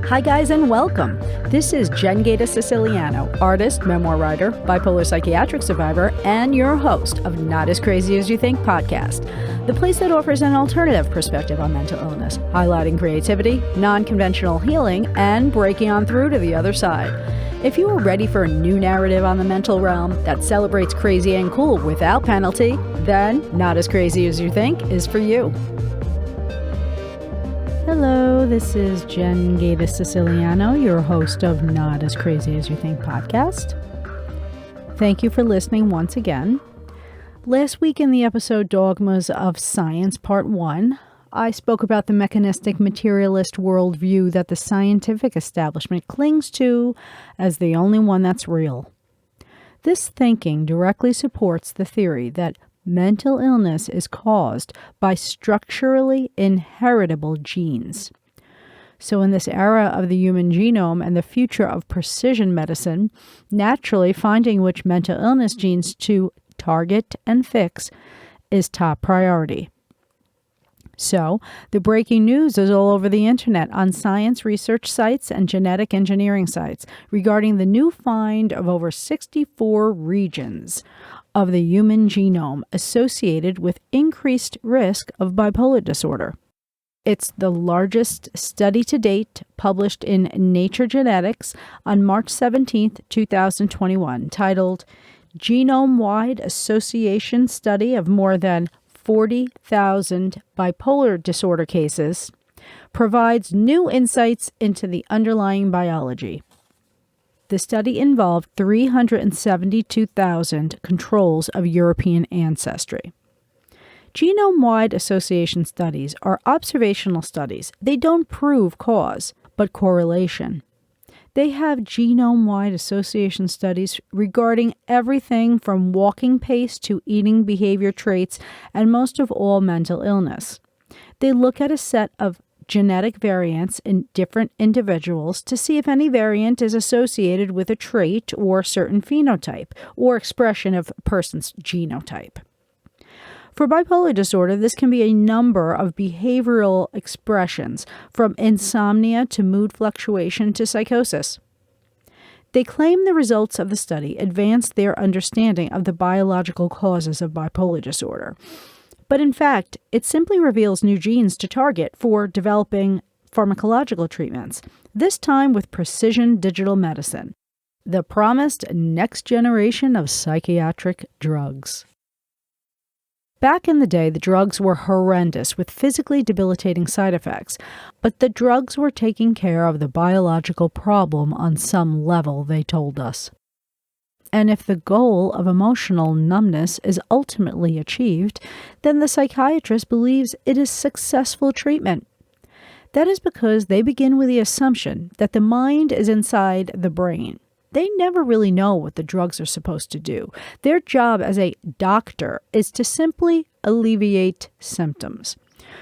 Hi guys and welcome. This is Jen Gaeta Siciliano, artist, memoir writer, bipolar psychiatric survivor, and your host of Not As Crazy As You Think podcast, the place that offers an alternative perspective on mental illness, highlighting creativity, non-conventional healing, and breaking on through to the other side. If you are ready for a new narrative on the mental realm that celebrates crazy and cool without penalty, then Not As Crazy As You Think is for you. Hello, this is Jen Gaeta Siciliano, your host of Not As Crazy As You Think podcast. Thank you for listening once again. Last week in the episode Dogmas of Science Part 1, I spoke about the mechanistic materialist worldview that the scientific establishment clings to as the only one that's real. This thinking directly supports the theory that mental illness is caused by structurally inheritable genes. So in this era of the human genome and the future of precision medicine, naturally finding which mental illness genes to target and fix is top priority. So, the breaking news is all over the internet on science research sites and genetic engineering sites regarding the new find of over 64 regions of the human genome associated with increased risk of bipolar disorder. It's the largest study to date published in Nature Genetics on March 17, 2021, titled Genome-Wide Association Study of More Than 40,000 Bipolar Disorder Cases, provides new insights into the underlying biology. The study involved 372,000 controls of European ancestry. Genome-wide association studies are observational studies. They don't prove cause, but correlation. They have genome-wide association studies regarding everything from walking pace to eating behavior traits, and most of all, mental illness. They look at a set of genetic variants in different individuals to see if any variant is associated with a trait or certain phenotype or expression of a person's genotype. For bipolar disorder, this can be a number of behavioral expressions, from insomnia to mood fluctuation to psychosis. They claim the results of the study advanced their understanding of the biological causes of bipolar disorder. But in fact, it simply reveals new genes to target for developing pharmacological treatments, this time with precision digital medicine, the promised next generation of psychiatric drugs. Back in the day, the drugs were horrendous with physically debilitating side effects, but the drugs were taking care of the biological problem on some level, they told us. And if the goal of emotional numbness is ultimately achieved, then the psychiatrist believes it is successful treatment. That is because they begin with the assumption that the mind is inside the brain. They never really know what the drugs are supposed to do. Their job as a doctor is to simply alleviate symptoms,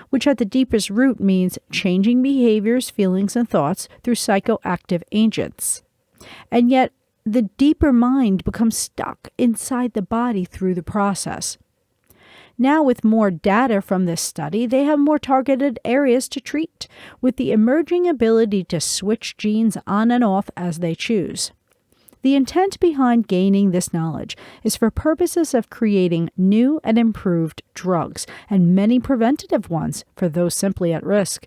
which at the deepest root means changing behaviors, feelings, and thoughts through psychoactive agents. And yet, the deeper mind becomes stuck inside the body through the process. Now, with more data from this study, they have more targeted areas to treat, with the emerging ability to switch genes on and off as they choose. The intent behind gaining this knowledge is for purposes of creating new and improved drugs, and many preventative ones for those simply at risk,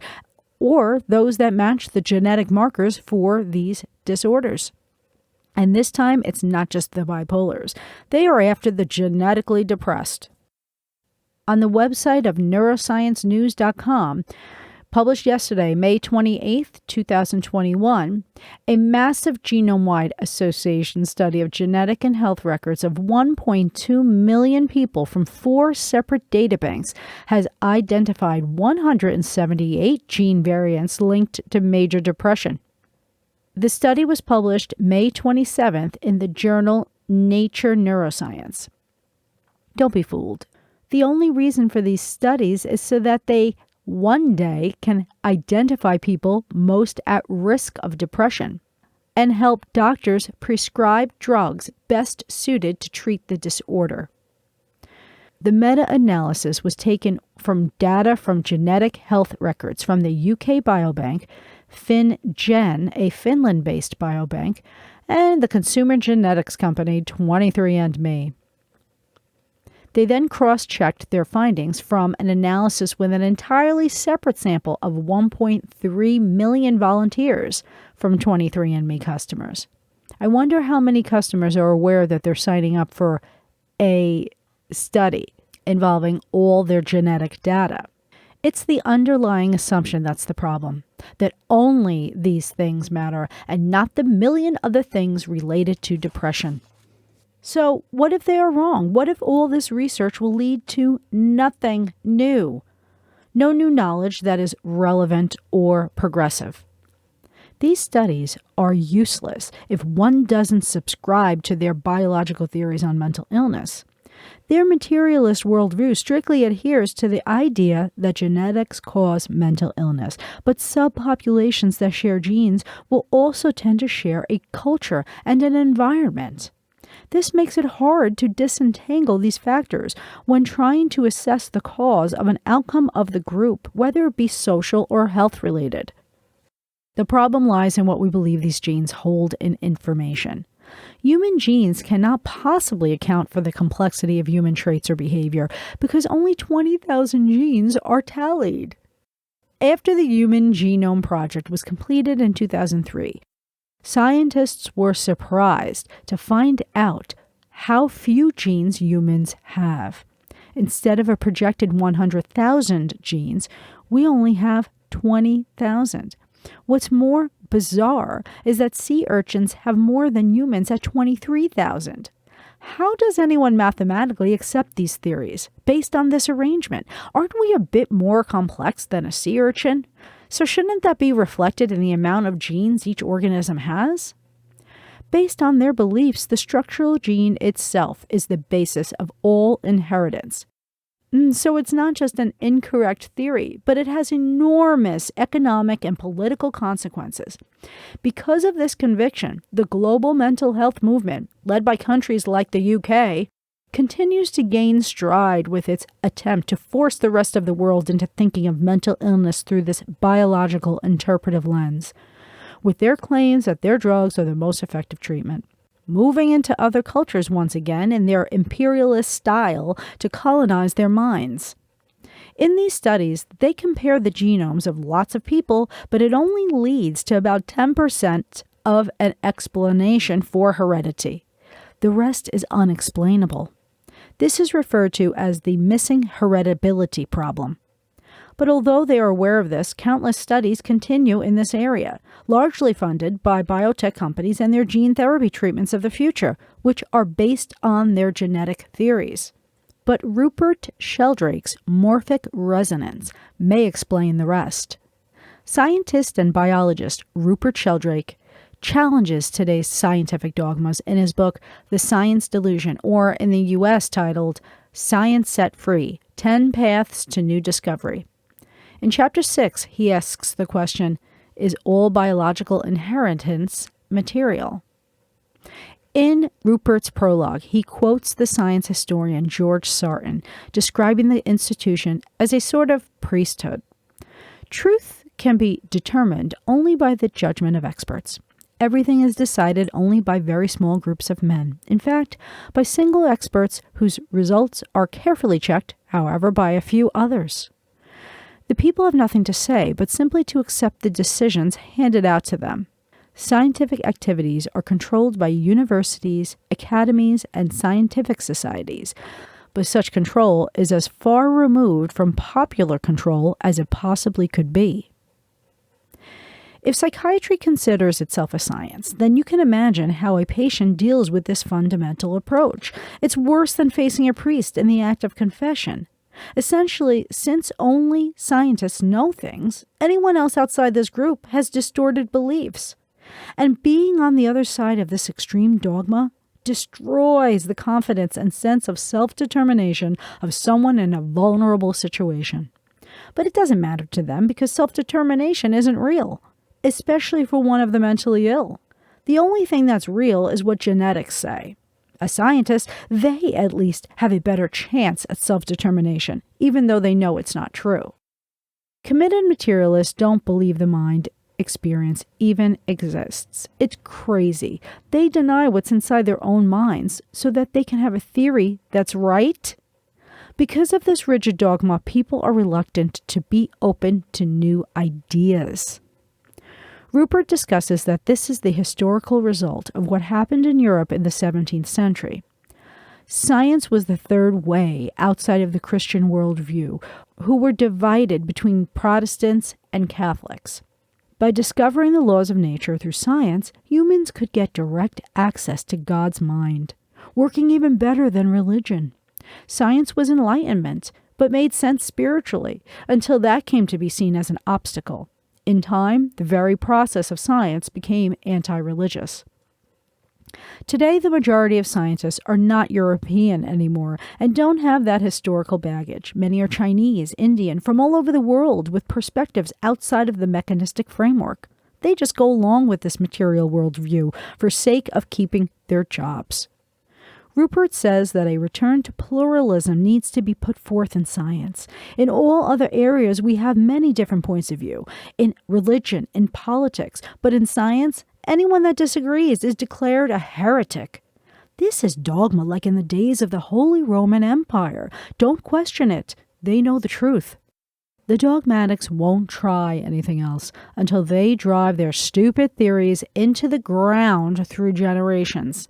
or those that match the genetic markers for these disorders. And this time, it's not just the bipolars. They are after the genetically depressed. On the website of neurosciencenews.com, published yesterday, May 28, 2021, a massive genome-wide association study of genetic and health records of 1.2 million people from 4 separate databanks has identified 178 gene variants linked to major depression. The study was published May 27th in the journal Nature Neuroscience. Don't be fooled. The only reason for these studies is so that they one day can identify people most at risk of depression and help doctors prescribe drugs best suited to treat the disorder. The meta-analysis was taken from data from genetic health records from the UK Biobank, FinGen, a Finland-based biobank, and the consumer genetics company 23andMe. They then cross-checked their findings from an analysis with an entirely separate sample of 1.3 million volunteers from 23andMe customers. I wonder how many customers are aware that they're signing up for a study involving all their genetic data. It's the underlying assumption that's the problem, that only these things matter and not the million other things related to depression. So what if they are wrong? What if all this research will lead to nothing new? No new knowledge that is relevant or progressive. These studies are useless if one doesn't subscribe to their biological theories on mental illness. Their materialist worldview strictly adheres to the idea that genetics cause mental illness, but subpopulations that share genes will also tend to share a culture and an environment. This makes it hard to disentangle these factors when trying to assess the cause of an outcome of the group, whether it be social or health-related. The problem lies in what we believe these genes hold in information. Human genes cannot possibly account for the complexity of human traits or behavior because only 20,000 genes are tallied. After the Human Genome Project was completed in 2003, scientists were surprised to find out how few genes humans have. Instead of a projected 100,000 genes, we only have 20,000. What's more bizarre is that sea urchins have more than humans at 23,000. How does anyone mathematically accept these theories based on this arrangement? Aren't we a bit more complex than a sea urchin? So shouldn't that be reflected in the amount of genes each organism has? Based on their beliefs, the structural gene itself is the basis of all inheritance. So it's not just an incorrect theory, but it has enormous economic and political consequences. Because of this conviction, the global mental health movement, led by countries like the UK, continues to gain stride with its attempt to force the rest of the world into thinking of mental illness through this biological interpretive lens, with their claims that their drugs are the most effective treatment. Moving into other cultures once again in their imperialist style to colonize their minds. In these studies, they compare the genomes of lots of people, but it only leads to about 10% of an explanation for heredity. The rest is unexplainable. This is referred to as the missing hereditability problem. But although they are aware of this, countless studies continue in this area, largely funded by biotech companies and their gene therapy treatments of the future, which are based on their genetic theories. But Rupert Sheldrake's Morphic Resonance may explain the rest. Scientist and biologist Rupert Sheldrake challenges today's scientific dogmas in his book, The Science Delusion, or in the U.S. titled Science Set Free, 10 Paths to New Discovery. In Chapter 6, he asks the question, is all biological inheritance material? In Rupert's prologue, he quotes the science historian George Sarton, describing the institution as a sort of priesthood. Truth can be determined only by the judgment of experts. Everything is decided only by very small groups of men. In fact, by single experts whose results are carefully checked, however, by a few others. The people have nothing to say, but simply to accept the decisions handed out to them. Scientific activities are controlled by universities, academies, and scientific societies, but such control is as far removed from popular control as it possibly could be. If psychiatry considers itself a science, then you can imagine how a patient deals with this fundamental approach. It's worse than facing a priest in the act of confession. Essentially, since only scientists know things, anyone else outside this group has distorted beliefs. And being on the other side of this extreme dogma destroys the confidence and sense of self-determination of someone in a vulnerable situation. But it doesn't matter to them because self-determination isn't real, especially for one of the mentally ill. The only thing that's real is what genetics say. As scientists, they at least have a better chance at self-determination, even though they know it's not true. Committed materialists don't believe the mind experience even exists. It's crazy. They deny what's inside their own minds so that they can have a theory that's right. Because of this rigid dogma, people are reluctant to be open to new ideas. Rupert discusses that this is the historical result of what happened in Europe in the 17th century. Science was the third way outside of the Christian worldview, who were divided between Protestants and Catholics. By discovering the laws of nature through science, humans could get direct access to God's mind, working even better than religion. Science was enlightenment, but made sense spiritually, until that came to be seen as an obstacle. In time, the very process of science became anti-religious. Today, the majority of scientists are not European anymore and don't have that historical baggage. Many are Chinese, Indian, from all over the world with perspectives outside of the mechanistic framework. They just go along with this material worldview for sake of keeping their jobs. Rupert says that a return to pluralism needs to be put forth in science. In all other areas, we have many different points of view. In religion, in politics, but in science, anyone that disagrees is declared a heretic. This is dogma like in the days of the Holy Roman Empire. Don't question it. They know the truth. The dogmatics won't try anything else until they drive their stupid theories into the ground through generations.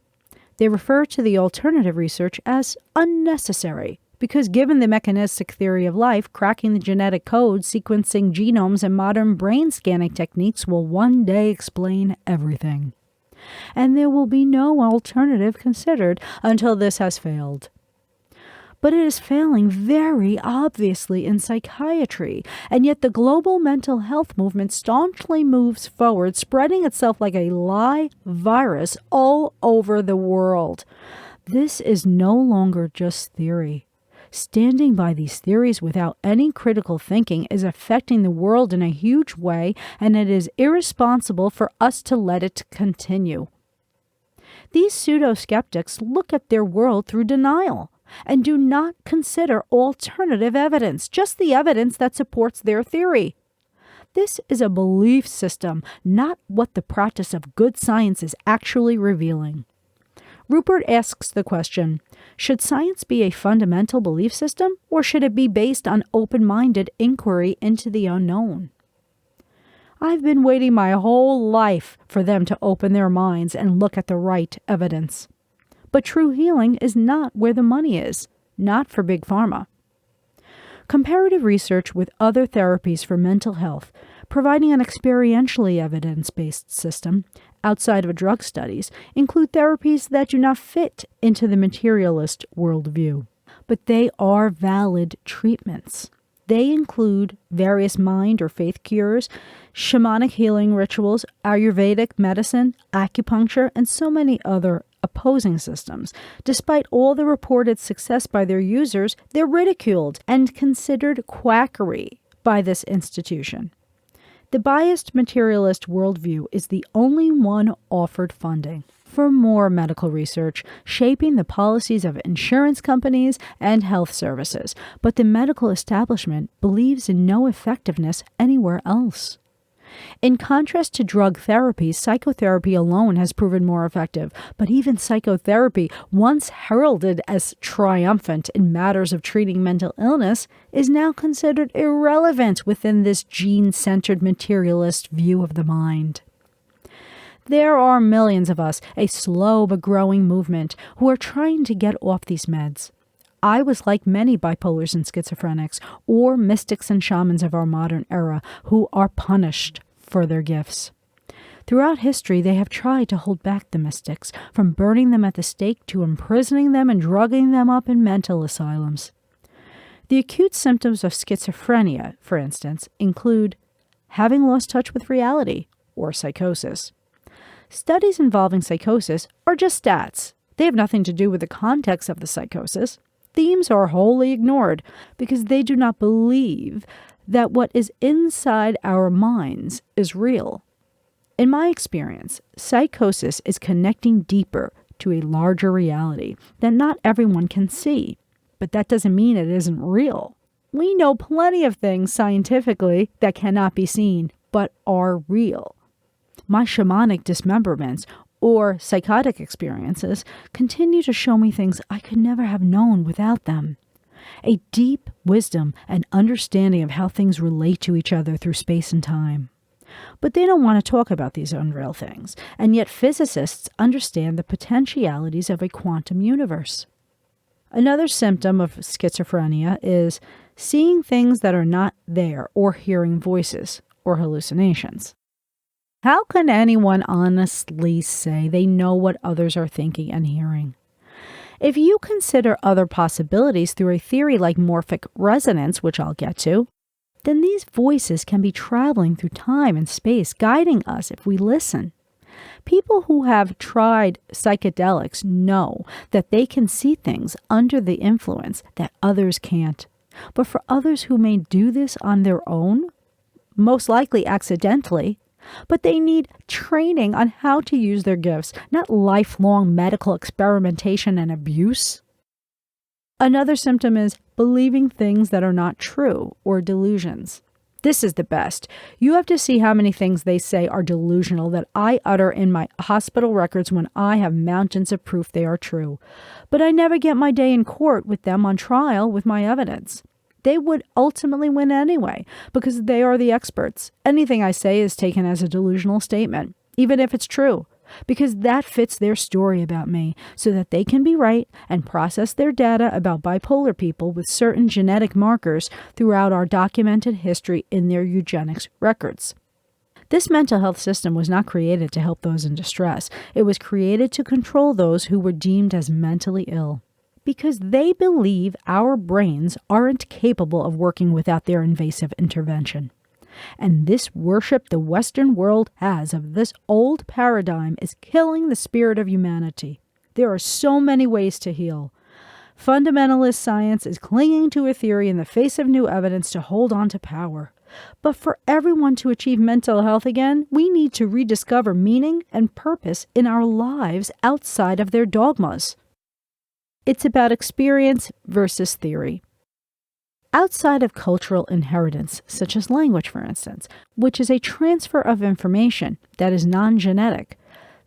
They refer to the alternative research as unnecessary because given the mechanistic theory of life, cracking the genetic code, sequencing genomes, and modern brain scanning techniques will one day explain everything. And there will be no alternative considered until this has failed. But it is failing very obviously in psychiatry, and yet the global mental health movement staunchly moves forward, spreading itself like a lie virus all over the world. This is no longer just theory. Standing by these theories without any critical thinking is affecting the world in a huge way, and it is irresponsible for us to let it continue. These pseudo-skeptics look at their world through denial and do not consider alternative evidence, just the evidence that supports their theory. This is a belief system, not what the practice of good science is actually revealing. Rupert asks the question, should science be a fundamental belief system, or should it be based on open-minded inquiry into the unknown? I've been waiting my whole life for them to open their minds and look at the right evidence. But true healing is not where the money is, not for Big Pharma. Comparative research with other therapies for mental health, providing an experientially evidence-based system outside of drug studies, include therapies that do not fit into the materialist worldview. But they are valid treatments. They include various mind or faith cures, shamanic healing rituals, Ayurvedic medicine, acupuncture, and so many other opposing systems. Despite all the reported success by their users, they're ridiculed and considered quackery by this institution. The biased materialist worldview is the only one offered funding for more medical research, shaping the policies of insurance companies and health services, but the medical establishment believes in no effectiveness anywhere else. In contrast to drug therapy, psychotherapy alone has proven more effective, but even psychotherapy, once heralded as triumphant in matters of treating mental illness, is now considered irrelevant within this gene-centered materialist view of the mind. There are millions of us, a slow but growing movement, who are trying to get off these meds. I was like many bipolars and schizophrenics, or mystics and shamans of our modern era, who are punished for their gifts. Throughout history, they have tried to hold back the mystics, from burning them at the stake to imprisoning them and drugging them up in mental asylums. The acute symptoms of schizophrenia, for instance, include having lost touch with reality, or psychosis. Studies involving psychosis are just stats. They have nothing to do with the context of the psychosis. Themes are wholly ignored because they do not believe that what is inside our minds is real. In my experience, psychosis is connecting deeper to a larger reality that not everyone can see, but that doesn't mean it isn't real. We know plenty of things scientifically that cannot be seen. but are real. My shamanic dismemberments or psychotic experiences continue to show me things I could never have known without them. A deep wisdom and understanding of how things relate to each other through space and time. But they don't want to talk about these unreal things, and yet physicists understand the potentialities of a quantum universe. Another symptom of schizophrenia is seeing things that are not there or hearing voices or hallucinations. How can anyone honestly say they know what others are thinking and hearing? If you consider other possibilities through a theory like Morphic Resonance, which I'll get to, then these voices can be traveling through time and space, guiding us if we listen. People who have tried psychedelics know that they can see things under the influence that others can't. But for others who may do this on their own, most likely accidentally, but they need training on how to use their gifts, not lifelong medical experimentation and abuse. Another symptom is believing things that are not true or delusions. This is the best. You have to see how many things they say are delusional that I utter in my hospital records when I have mountains of proof they are true. But I never get my day in court with them on trial with my evidence. They would ultimately win anyway, because they are the experts. Anything I say is taken as a delusional statement, even if it's true, because that fits their story about me, so that they can be right and process their data about bipolar people with certain genetic markers throughout our documented history in their eugenics records. This mental health system was not created to help those in distress. It was created to control those who were deemed as mentally ill, because they believe our brains aren't capable of working without their invasive intervention. And this worship the Western world has of this old paradigm is killing the spirit of humanity. There are so many ways to heal. Fundamentalist science is clinging to a theory in the face of new evidence to hold on to power. But for everyone to achieve mental health again, we need to rediscover meaning and purpose in our lives outside of their dogmas. It's about experience versus theory. Outside of cultural inheritance, such as language, for instance, which is a transfer of information that is non-genetic,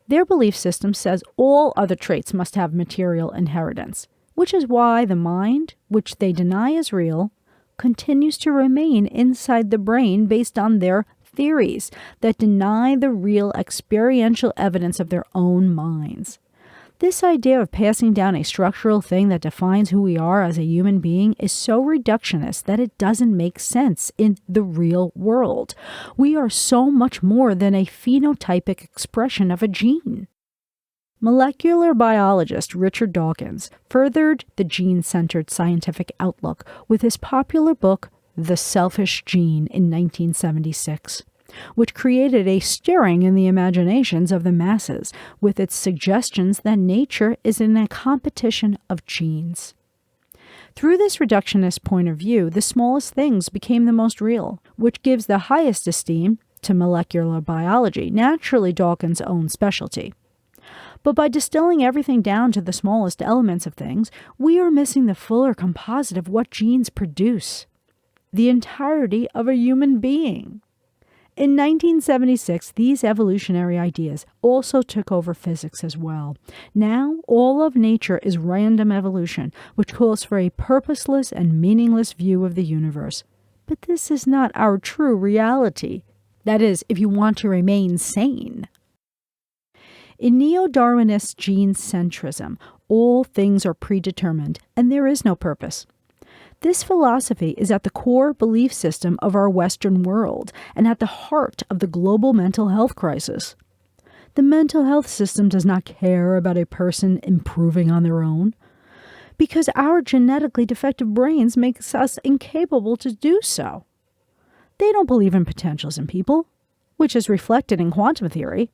their belief system says all other traits must have material inheritance, which is why the mind, which they deny is real, continues to remain inside the brain based on their theories that deny the real experiential evidence of their own minds. This idea of passing down a structural thing that defines who we are as a human being is so reductionist that it doesn't make sense in the real world. We are so much more than a phenotypic expression of a gene. Molecular biologist Richard Dawkins furthered the gene-centered scientific outlook with his popular book, The Selfish Gene, in 1976. Which created a stirring in the imaginations of the masses with its suggestions that nature is in a competition of genes. Through this reductionist point of view, the smallest things became the most real, which gives the highest esteem to molecular biology, naturally Dawkins' own specialty. But by distilling everything down to the smallest elements of things, we are missing the fuller composite of what genes produce, the entirety of a human being. In 1976, these evolutionary ideas also took over physics as well. Now, all of nature is random evolution, which calls for a purposeless and meaningless view of the universe. But this is not our true reality. That is, if you want to remain sane. In neo-Darwinist gene centrism, all things are predetermined, and there is no purpose. This philosophy is at the core belief system of our Western world and at the heart of the global mental health crisis. The mental health system does not care about a person improving on their own, because our genetically defective brains makes us incapable to do so. They don't believe in potentials in people, which is reflected in quantum theory.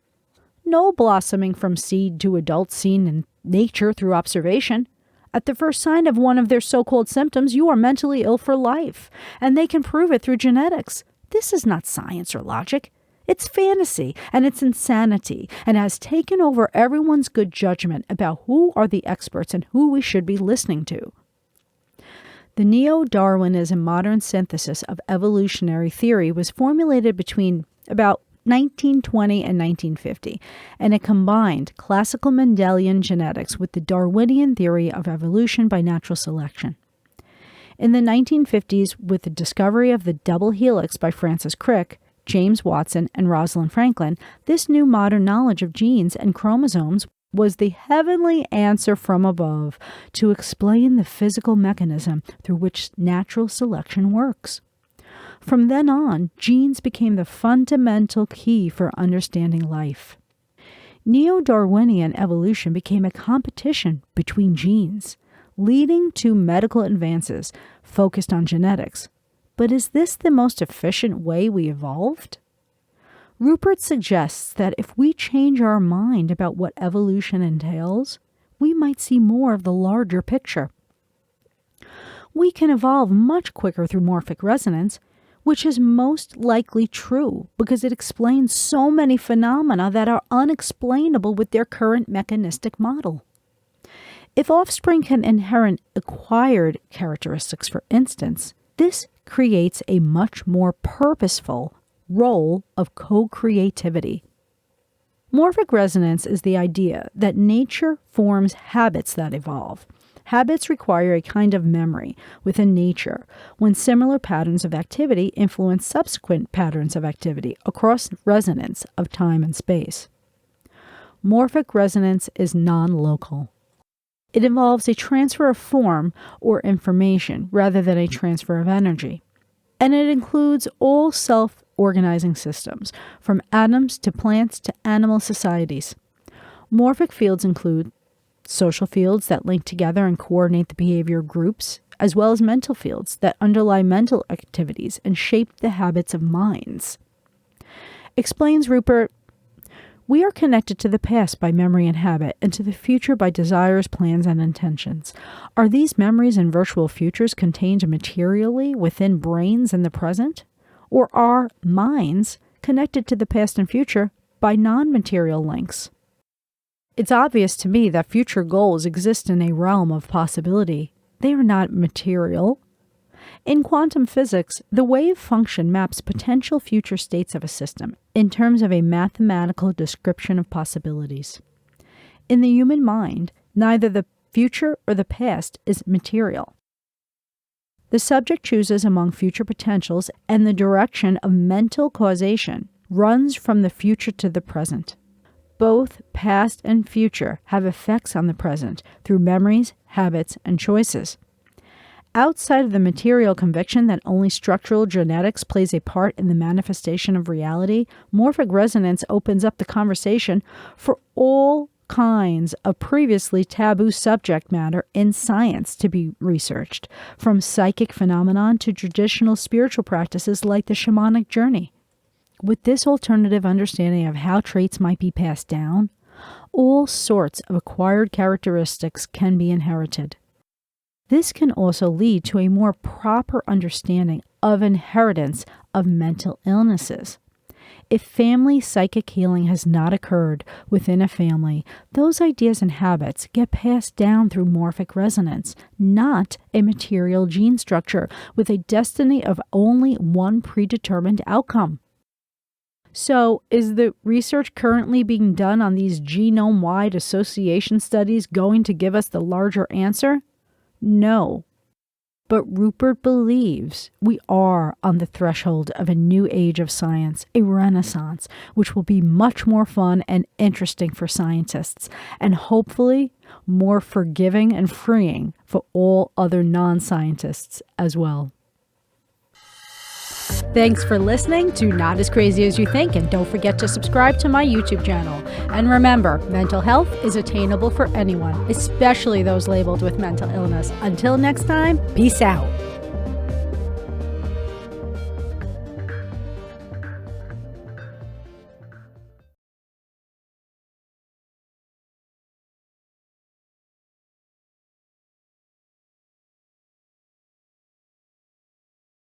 No blossoming from seed to adult seen in nature through observation. At the first sign of one of their so-called symptoms, you are mentally ill for life, and they can prove it through genetics. This is not science or logic. It's fantasy, and it's insanity, and has taken over everyone's good judgment about who are the experts and who we should be listening to. The neo-Darwinism modern synthesis of evolutionary theory was formulated between about 1920 and 1950, and it combined classical Mendelian genetics with the Darwinian theory of evolution by natural selection. In the 1950s, with the discovery of the double helix by Francis Crick, James Watson, and Rosalind Franklin, this new modern knowledge of genes and chromosomes was the heavenly answer from above to explain the physical mechanism through which natural selection works. From then on, genes became the fundamental key for understanding life. Neo-Darwinian evolution became a competition between genes, leading to medical advances focused on genetics. But is this the most efficient way we evolved? Rupert suggests that if we change our mind about what evolution entails, we might see more of the larger picture. We can evolve much quicker through morphic resonance, which is most likely true because it explains so many phenomena that are unexplainable with their current mechanistic model. If offspring can inherit acquired characteristics, for instance, this creates a much more purposeful role of co-creativity. Morphic resonance is the idea that nature forms habits that evolve. Habits require a kind of memory within nature when similar patterns of activity influence subsequent patterns of activity across resonance of time and space. Morphic resonance is non-local. It involves a transfer of form or information rather than a transfer of energy. And it includes all self-organizing systems, from atoms to plants to animal societies. Morphic fields include social fields that link together and coordinate the behavior of groups, as well as mental fields that underlie mental activities and shape the habits of minds. Explains Rupert, we are connected to the past by memory and habit, and to the future by desires, plans, and intentions. Are these memories and virtual futures contained materially within brains in the present? Or are minds connected to the past and future by non-material links? It's obvious to me that future goals exist in a realm of possibility. They are not material. In quantum physics, the wave function maps potential future states of a system in terms of a mathematical description of possibilities. In the human mind, neither the future or the past is material. The subject chooses among future potentials, and the direction of mental causation runs from the future to the present. Both past and future have effects on the present through memories, habits, and choices. Outside of the material conviction that only structural genetics plays a part in the manifestation of reality, morphic resonance opens up the conversation for all kinds of previously taboo subject matter in science to be researched, from psychic phenomenon to traditional spiritual practices like the shamanic journey. With this alternative understanding of how traits might be passed down, all sorts of acquired characteristics can be inherited. This can also lead to a more proper understanding of inheritance of mental illnesses. If family psychic healing has not occurred within a family, those ideas and habits get passed down through morphic resonance, not a material gene structure with a destiny of only one predetermined outcome. So, is the research currently being done on these genome-wide association studies going to give us the larger answer? No. But Rupert believes we are on the threshold of a new age of science, a renaissance, which will be much more fun and interesting for scientists, and hopefully more forgiving and freeing for all other non-scientists as well. Thanks for listening to Not As Crazy As You Think, and don't forget to subscribe to my YouTube channel. And remember, mental health is attainable for anyone, especially those labeled with mental illness. Until next time, peace out.